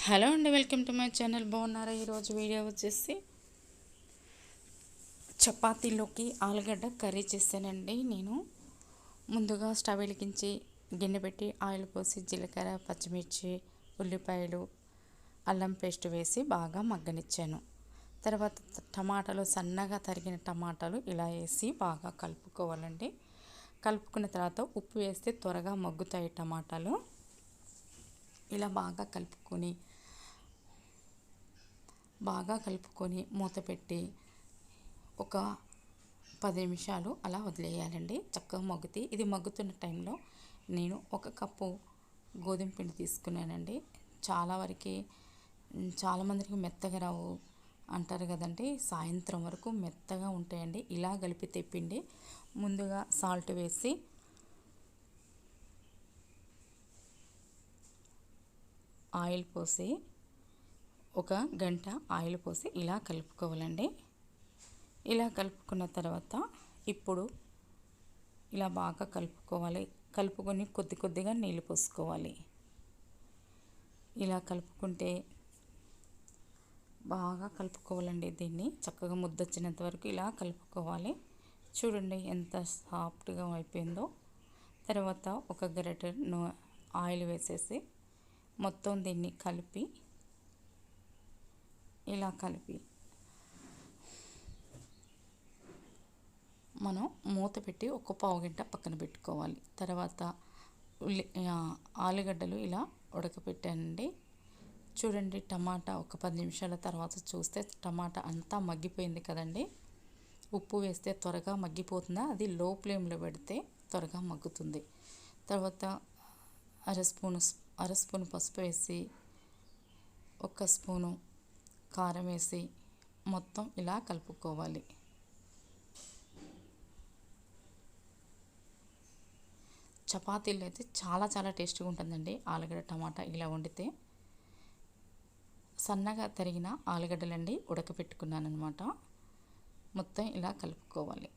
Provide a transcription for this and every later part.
Hello అండి, welcome to my channel. బాగున్నారా? ఈరోజు వీడియో వచ్చేసి చపాతీలోకి ఆలుగడ్డ కర్రీ చేశానండి. నేను ముందుగా స్టవ్ వెలిగించి గిన్నె పెట్టి ఆయిల్ పోసి జీలకర్ర, పచ్చిమిర్చి, ఉల్లిపాయలు, అల్లం పేస్ట్ వేసి బాగా మగ్గనిచ్చాను. తర్వాత టమాటాలు, సన్నగా తరిగిన టమాటాలు ఇలా వేసి బాగా కలుపుకోవాలండి. కలుపుకున్న తర్వాత ఉప్పు వేస్తే త్వరగా మగ్గుతాయి టమాటాలు. ఇలా బాగా కలుపుకొని మూత పెట్టి ఒక 10 నిమిషాలు అలా వదిలేయాలండి. చక్కగా మగ్గుతాయి. ఇది మగ్గుతున్న టైంలో నేను 1 కప్పు గోధుమ పిండి తీసుకున్నానండి. చాలామందికి మెత్తగా రావు అంటారు కదండి. సాయంత్రం వరకు మెత్తగా ఉంటాయండి. ఇలా కలిపితే పిండి ముందుగా సాల్ట్ వేసి ఆయిల్ పోసి 1 గంట ఆయిల్ పోసి ఇలా కలుపుకోవాలండి. ఇలా కలుపుకున్న తర్వాత ఇప్పుడు ఇలా బాగా కలుపుకోవాలి. కలుపుకొని కొద్దిగా నీళ్ళు పోసుకోవాలి. ఇలా కలుపుకుంటే బాగా కలుపుకోవాలండి. దీన్ని చక్కగా ముద్దొచ్చినంత వరకు ఇలా కలుపుకోవాలి. చూడండి ఎంత సాఫ్ట్గా అయిపోయిందో. తర్వాత 1 గరిటె ఆయిల్ వేసేసి మొత్తం దీన్ని ఇలా కలిపి మనం మూత పెట్టి ఒక పావు గంట పక్కన పెట్టుకోవాలి. తర్వాత ఆలుగడ్డలు ఇలా ఉడకపెట్టానండి. చూడండి, టమాటా ఒక 10 నిమిషాల తర్వాత చూస్తే టమాటా అంతా మగ్గిపోయింది కదండి. ఉప్పు వేస్తే త్వరగా మగ్గిపోతుందా, అది లో ఫ్లేమ్లో పెడితే త్వరగా మగ్గుతుంది. తర్వాత అర స్పూను పసుపు వేసి 1 స్పూను కారం వేసి మొత్తం ఇలా కలుపుకోవాలి. చపాతీలు అయితే చాలా టేస్టీగా ఉంటుందండి. ఆలుగడ్డ టమాటా ఇలా వండితే. సన్నగా తరిగిన ఆలుగడ్డలండి ఉడకపెట్టుకున్నాను అనమాట. మొత్తం ఇలా కలుపుకోవాలి.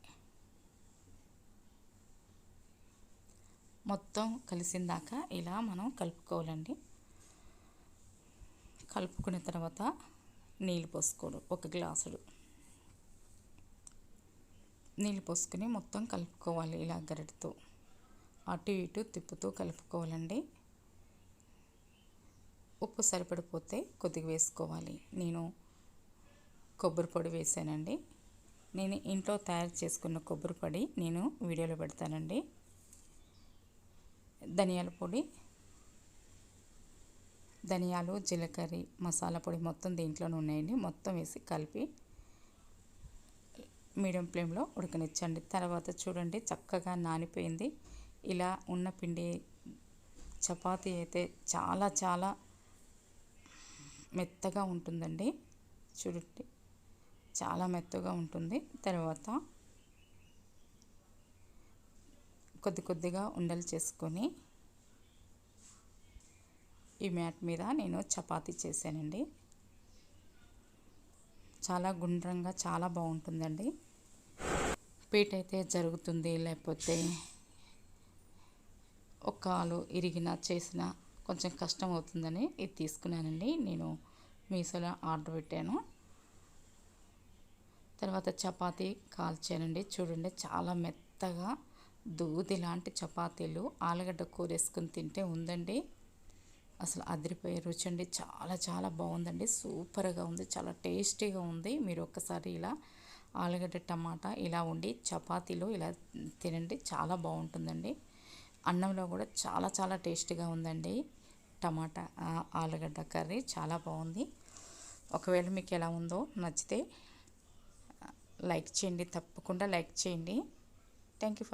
మొత్తం కలిసిందాక ఇలా మనం కలుపుకోవాలండి. కలుపుకున్న తర్వాత నీళ్ళు పోసుకోవడం, 1 గ్లాసుడు నీళ్ళు పోసుకొని మొత్తం కలుపుకోవాలి. ఇలా గరిటెతో అటు ఇటు తిప్పుతూ కలుపుకోవాలండి. ఉప్పు సరిపడిపోతే కొద్దిగా వేసుకోవాలి. నేను కొబ్బరి పొడి వేసానండి. నేను ఇంట్లో తయారు చేసుకున్న కొబ్బరి పొడి నేను వీడియోలో పెడతానండి. ధనియాలు, జీలకర్ర, మసాలా పొడి మొత్తం దీంట్లోనే ఉన్నాయండి. మొత్తం వేసి కలిపి మీడియం ఫ్లేమ్లో ఉడకనిచ్చండి. తర్వాత చూడండి, చక్కగా నానిపోయింది. ఇలా ఉన్న పిండి చపాతీ అయితే చాలా మెత్తగా ఉంటుందండి. చూడండి, చాలా మెత్తగా ఉంటుంది. తర్వాత కొద్దిగా ఉండలు చేసుకొని ఈ మ్యాట్ మీద నేను చపాతీ చేశానండి. చాలా గుండ్రంగా చాలా బాగుంటుందండి. పీట అయితే జరుగుతుంది, లేకపోతే ఒక కాలు ఇరిగినా చేసినా కొంచెం కష్టం అవుతుందని ఇది తీసుకున్నానండి. నేను మీషోలో ఆర్డర్ పెట్టాను. తర్వాత చపాతీ కాల్చానండి. చూడండి, చాలా మెత్తగా దూది లాంటి చపాతీలు ఆలుగడ్డ కూర వేసుకుని తింటే ఉందండి. అసలు అదిరిపోయే రుచి అండి. చాలా బాగుందండి. సూపర్గా ఉంది. చాలా టేస్టీగా ఉంది. మీరు ఒక్కసారి ఇలా ఆలుగడ్డ టమాటా ఇలా వండి చపాతీలో ఇలా తినండి. చాలా బాగుంటుందండి. అన్నంలో కూడా చాలా టేస్టీగా ఉందండి. టమాటా ఆలుగడ్డ కర్రీ చాలా బాగుంది. ఒకవేళ మీకు ఎలా ఉందో నచ్చితే లైక్ చేయండి. తప్పకుండా లైక్ చేయండి. Thank you.